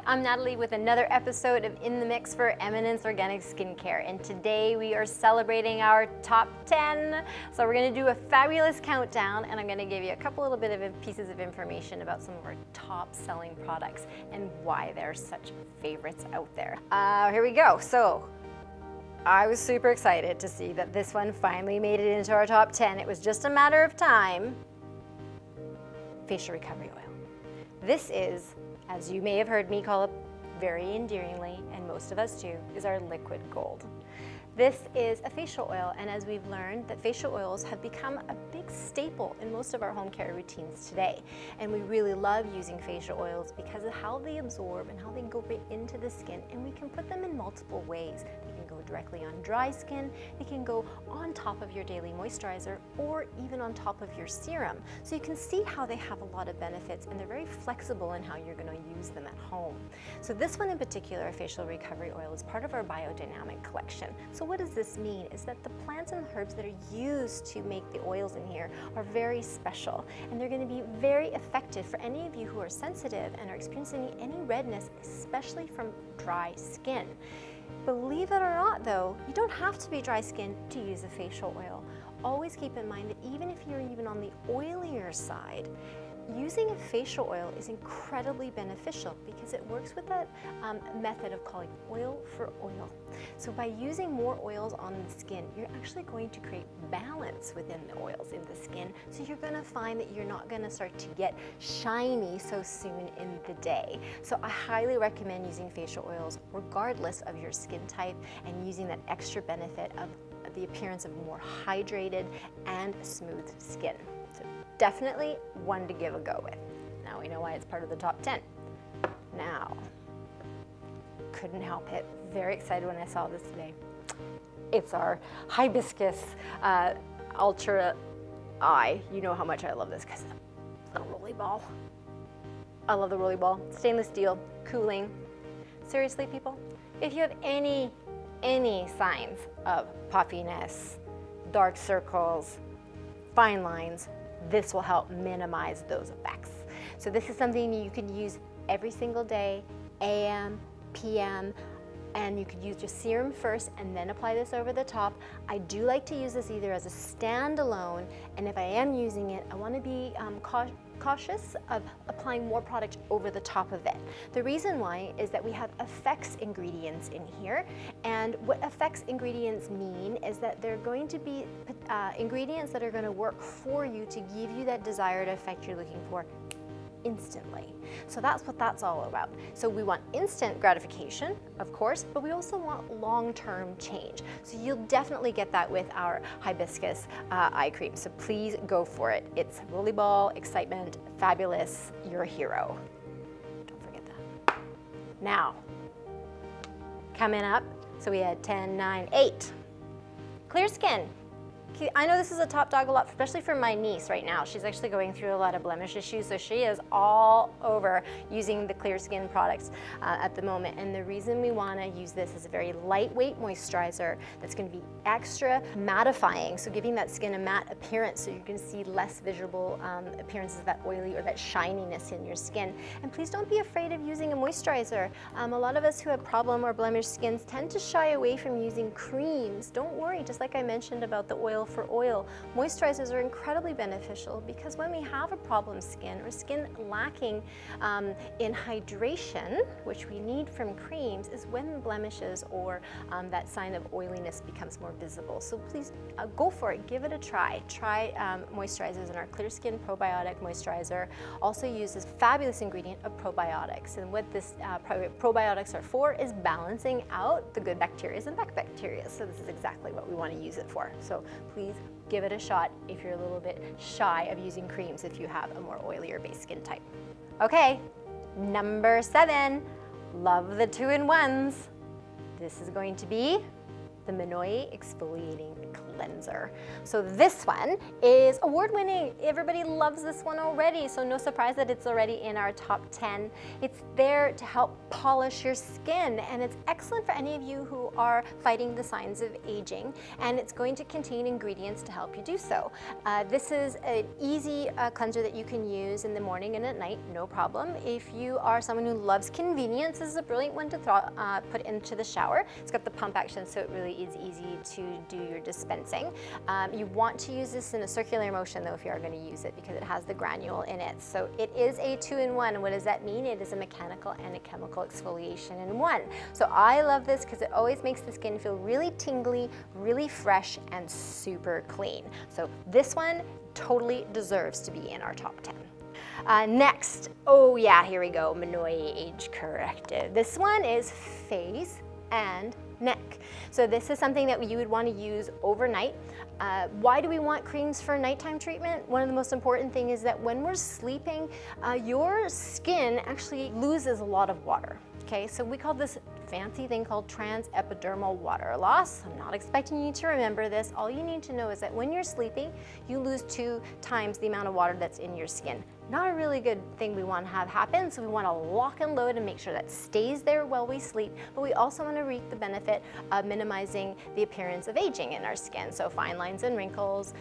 I'm Natalie with another episode of In the Mix for Eminence Organics Skincare, and today we are celebrating our top 10. So we're going to do a fabulous countdown, and I'm going to give you a couple little bit of pieces of information about some of our top selling products and why they're such favorites out there. Here we go. So I was super excited to see that this one finally made it into our top 10. It was just a matter of time. Facial recovery oil. This is, as you may have heard me call it very endearingly, and most of us do, is our liquid gold. This is a facial oil, and as we've learned, that facial oils have become a big staple in most of our home care routines today. And we really love using facial oils because of how they absorb and how they go right into the skin, and we can put them in multiple ways. They can go directly on dry skin, they can go on top of your daily moisturizer, or even on top of your serum. So you can see how they have a lot of benefits, and they're very flexible in how you're going to use them at home. So this one in particular, facial recovery oil, is part of our biodynamic collection. So what does this mean? Is that the plants and herbs that are used to make the oils in here are very special, and they're going to be very effective for any of you who are sensitive and are experiencing any redness, especially from dry skin. Believe it or not though, you don't have to be dry skin to use a facial oil. Always keep in mind that even if you're even on the oilier side, using a facial oil is incredibly beneficial because it works with that method of calling oil for oil. So by using more oils on the skin, you're actually going to create balance within the oils in the skin. So you're going to find that you're not going to start to get shiny so soon in the day. So I highly recommend using facial oils regardless of your skin type, and using that extra benefit of the appearance of more hydrated and smooth skin. So definitely one to give a go with. Now we know why it's part of the top 10. Now, couldn't help it. Very excited when I saw this today. It's our Hibiscus Ultra Eye. You know how much I love this because the rolly ball. I love the rolly ball. Stainless steel, cooling. Seriously, people, if you have any signs of puffiness, dark circles, fine lines, this will help minimize those effects. So this is something you can use every single day, AM, PM, and you could use your serum first and then apply this over the top. I do like to use this either as a standalone, and if I am using it, I want to be cautious of applying more product over the top of it. The reason why is that we have effects ingredients in here, and what effects ingredients mean is that they're going to be ingredients that are going to work for you to give you that desired effect you're looking for instantly. So that's what that's all about. So we want instant gratification, of course, but we also want long-term change. So you'll definitely get that with our Hibiscus eye cream. So please go for it. It's rolly ball, excitement, fabulous, you're a hero. Don't forget that. Now, coming up, so we had 10, 9, 8. Clear skin. I know this is a top dog a lot, especially for my niece right now. She's actually going through a lot of blemish issues, so she is all over using the clear skin products at the moment. And the reason we want to use this is a very lightweight moisturizer that's going to be extra mattifying, so giving that skin a matte appearance, so you can see less visible appearances of that oily or that shininess in your skin. And please don't be afraid of using a moisturizer. A lot of us who have problem or blemished skins tend to shy away from using creams. Don't worry, just like I mentioned about the oil for oil, moisturizers are incredibly beneficial because when we have a problem skin or skin lacking in hydration, which we need from creams, is when blemishes or that sign of oiliness becomes more visible. So please go for it, give it a try. Try moisturizers, and our Clear Skin Probiotic Moisturizer also uses fabulous ingredient of probiotics. And what this probiotics are for is balancing out the good bacteria and bad bacteria. So this is exactly what we want to use it for. So please give it a shot if you're a little bit shy of using creams if you have a more oilier based skin type. Okay, number 7, love the 2-in-1s. This is going to be the Monoi Exfoliating Clean. cleanser. So this one is award-winning. Everybody loves this one already, so no surprise that it's already in our top 10. It's there to help polish your skin, and it's excellent for any of you who are fighting the signs of aging, and it's going to contain ingredients to help you do so. This is an easy cleanser that you can use in the morning and at night, no problem. If you are someone who loves convenience, this is a brilliant one to put into the shower. It's got the pump action, so it really is easy to do your dispensing. You want to use this in a circular motion though if you are going to use it, because it has the granule in it. So it is a 2-in-1. What does that mean? It is a mechanical and a chemical exfoliation in one. So I love this because it always makes the skin feel really tingly, really fresh, and super clean. So this one totally deserves to be in our top 10. Next, oh yeah, here we go, Monoi Age Corrective. This one is face and neck. So this is something that you would want to use overnight. Why do we want creams for nighttime treatment? One of the most important things is that when we're sleeping, your skin actually loses a lot of water. Okay, so we call this fancy thing called transepidermal water loss. I'm not expecting you to remember this. All you need to know is that when you're sleeping, you lose 2 times the amount of water that's in your skin. Not a really good thing we want to have happen, so we want to lock and load and make sure that stays there while we sleep, but we also want to reap the benefit of minimizing the appearance of aging in our skin. So fine lines and wrinkles,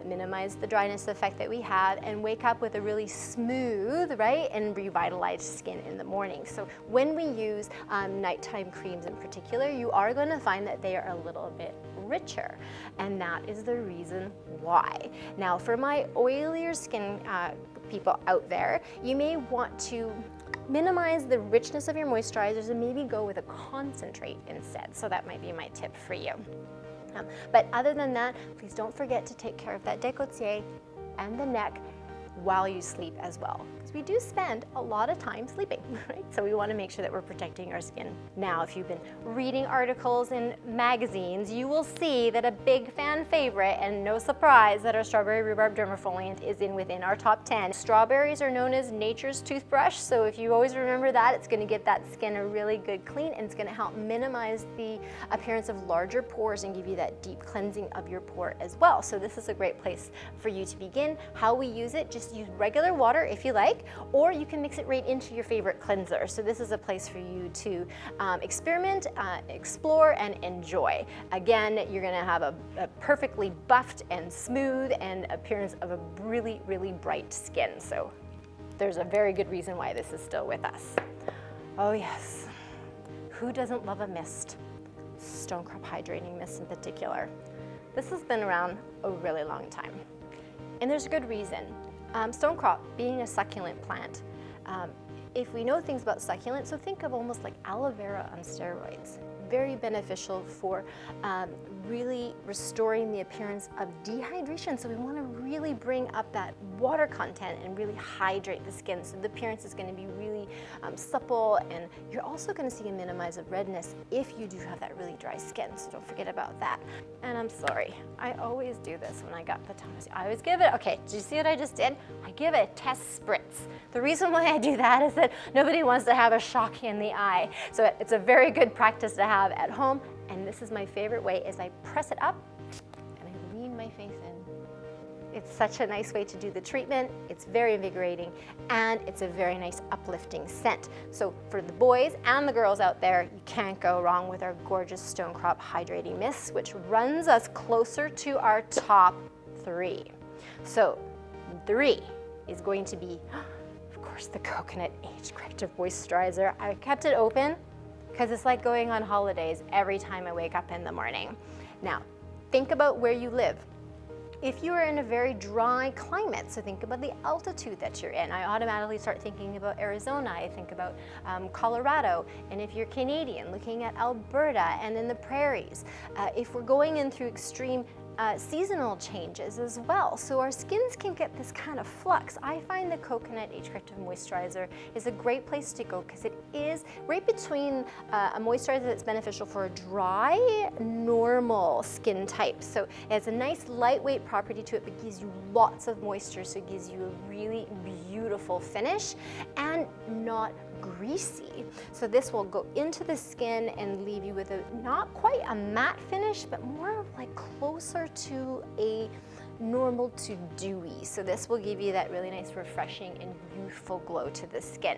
minimize the dryness effect that we have, and wake up with a really smooth, right, and revitalized skin in the morning. So when we use nighttime creams in particular, you are going to find that they are a little bit richer, and that is the reason why. Now for my oilier skin people out there, you may want to minimize the richness of your moisturizers and maybe go with a concentrate instead. So that might be my tip for you. But other than that, please don't forget to take care of that décolleté and the neck while you sleep as well, because we do spend a lot of time sleeping, right? So we want to make sure that we're protecting our skin. Now, if you've been reading articles in magazines, you will see that a big fan favorite, and no surprise that our strawberry rhubarb dermafoliant is within our top 10. Strawberries are known as nature's toothbrush, so if you always remember that, it's going to give that skin a really good clean, and it's going to help minimize the appearance of larger pores and give you that deep cleansing of your pore as well. So this is a great place for you to begin. How we use it, just use regular water if you like, or you can mix it right into your favorite cleanser. So this is a place for you to experiment, explore, and enjoy. Again, you're gonna have a perfectly buffed and smooth and appearance of a really, really bright skin. So there's a very good reason why this is still with us. Oh yes, who doesn't love a mist? Stonecrop Hydrating Mist in particular. This has been around a really long time, and there's a good reason. Stonecrop being a succulent plant, if we know things about succulents, so think of almost like aloe vera on steroids. Very beneficial for really restoring the appearance of dehydration. So we want to really bring up that water content and really hydrate the skin. So the appearance is going to be really supple, and you're also going to see a minimize of redness if you do have that really dry skin. So don't forget about that. And I'm sorry, I always do this when I got the Thomas. I always give it, okay, did you see what I just did? I give it a test spritz. The reason why I do that is that nobody wants to have a shock in the eye. So it's a very good practice to have at home, and this is my favorite way, is I press it up and I lean my face in. It's such a nice way to do the treatment. It's very invigorating, and it's a very nice uplifting scent. So for the boys and the girls out there, you can't go wrong with our gorgeous Stonecrop Hydrating Mist, which runs us closer to our top 3. So 3 is going to be, of course, the Coconut Age Corrective Moisturizer. I kept it open because it's like going on holidays every time I wake up in the morning. Now, think about where you live. If you are in a very dry climate, so think about the altitude that you're in. I automatically start thinking about Arizona. I think about Colorado. And if you're Canadian, looking at Alberta and in the prairies. If we're going in through extreme seasonal changes as well. So our skins can get this kind of flux. I find the Coconut Age Corrective Moisturizer is a great place to go because it is right between a moisturizer that's beneficial for a dry, normal skin type. So it has a nice lightweight property to it, but gives you lots of moisture, so it gives you a really beautiful finish and not greasy. So this will go into the skin and leave you with a not quite a matte finish, but more of like closer to a normal to dewy. So this will give you that really nice refreshing and youthful glow to the skin.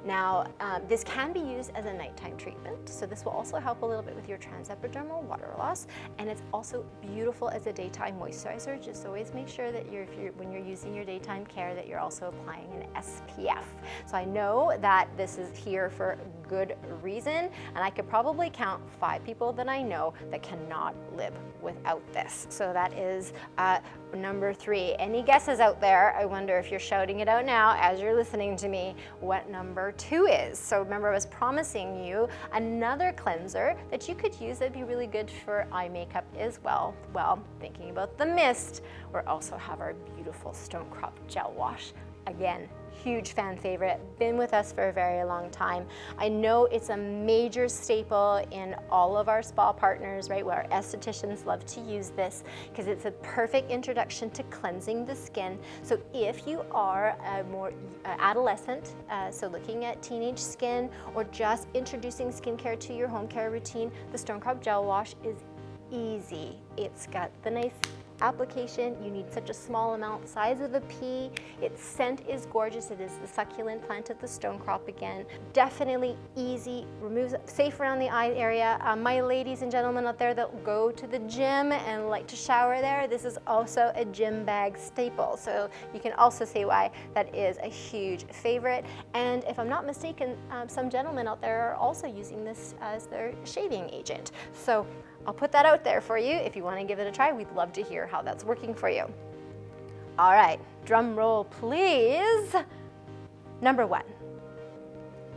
Now, this can be used as a nighttime treatment. So this will also help a little bit with your transepidermal water loss. And it's also beautiful as a daytime moisturizer. Just always make sure that when you're using your daytime care that you're also applying an SPF. So I know that this is here for good reason. And I could probably count 5 people that I know that cannot live without this. So that is number 3. Any guesses out there? I wonder if you're shouting it out now as you're listening to me what number 2 is. So remember, I was promising you another cleanser that you could use that'd be really good for eye makeup as well. Well, thinking about the mist, we also have our beautiful Stone Crop Gel Wash. Again, huge fan favorite, been with us for a very long time. I know it's a major staple in all of our spa partners, right, where our estheticians love to use this because it's a perfect introduction to cleansing the skin. So if you are a more adolescent, so looking at teenage skin or just introducing skincare to your home care routine, the Stone Crop Gel Wash is easy. It's got the nice application. You need such a small amount, size of a pea. Its scent is gorgeous. It is the succulent plant of the stone crop again. Definitely easy, removes, safe around the eye area. My ladies and gentlemen out there that go to the gym and like to shower there, this is also a gym bag staple. So you can also see why that is a huge favorite. And if I'm not mistaken, some gentlemen out there are also using this as their shaving agent. So I'll put that out there for you. If you want to give it a try, we'd love to hear how that's working for you. All right, drum roll, please. Number 1.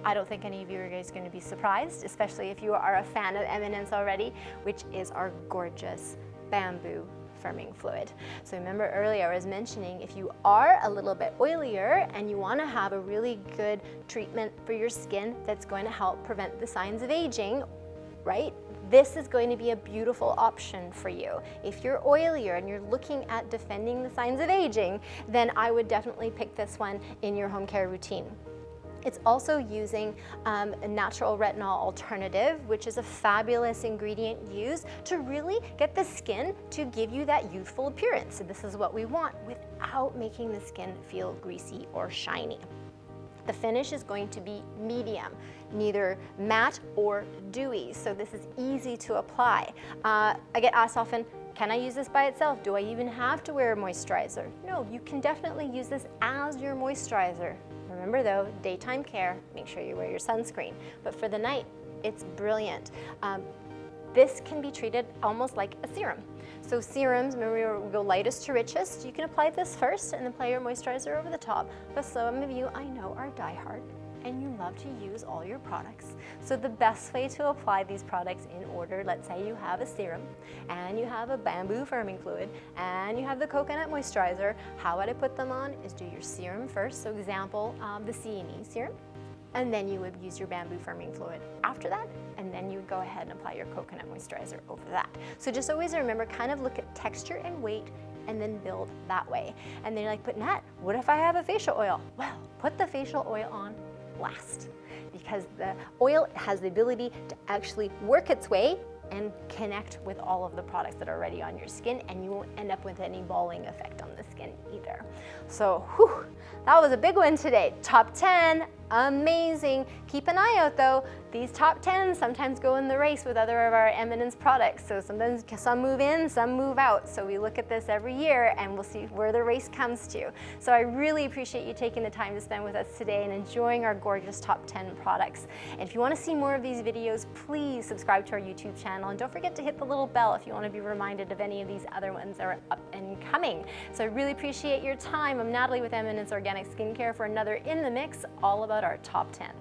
I don't think any of you are guys going to be surprised, especially if you are a fan of Eminence already, which is our gorgeous bamboo firming fluid. So remember earlier I was mentioning if you are a little bit oilier and you want to have a really good treatment for your skin that's going to help prevent the signs of aging, right? This is going to be a beautiful option for you. If you're oilier and you're looking at defending the signs of aging, then I would definitely pick this one in your home care routine. It's also using a natural retinol alternative, which is a fabulous ingredient used to really get the skin to give you that youthful appearance. So this is what we want without making the skin feel greasy or shiny. The finish is going to be medium, neither matte or dewy, so this is easy to apply. I get asked often, can I use this by itself? Do I even have to wear a moisturizer? No, you can definitely use this as your moisturizer. Remember though, daytime care, make sure you wear your sunscreen. But for the night, it's brilliant. This can be treated almost like a serum. So serums, remember we go lightest to richest. You can apply this first and then apply your moisturizer over the top. But some of you I know are diehard and you love to use all your products. So the best way to apply these products in order, let's say you have a serum and you have a bamboo firming fluid and you have the coconut moisturizer, how would I put them on is do your serum first. So example, the C&E serum. And then you would use your bamboo firming fluid after that, and then you would go ahead and apply your coconut moisturizer over that. So just always remember, kind of look at texture and weight and then build that way. And then you're like, but Nat, what if I have a facial oil? Well, put the facial oil on last, because the oil has the ability to actually work its way and connect with all of the products that are already on your skin, and you won't end up with any balling effect on the skin either. So, whew, that was a big one today. Top 10, amazing. Keep an eye out though. These top 10 sometimes go in the race with other of our Eminence products. So sometimes some move in, some move out. So we look at this every year and we'll see where the race comes to. So I really appreciate you taking the time to spend with us today and enjoying our gorgeous top 10 products. And if you want to see more of these videos, please subscribe to our YouTube channel. And don't forget to hit the little bell if you want to be reminded of any of these other ones that are up and coming. So I really appreciate your time. I'm Natalie with Eminence Organic Skincare for another In the Mix, all about our top 10.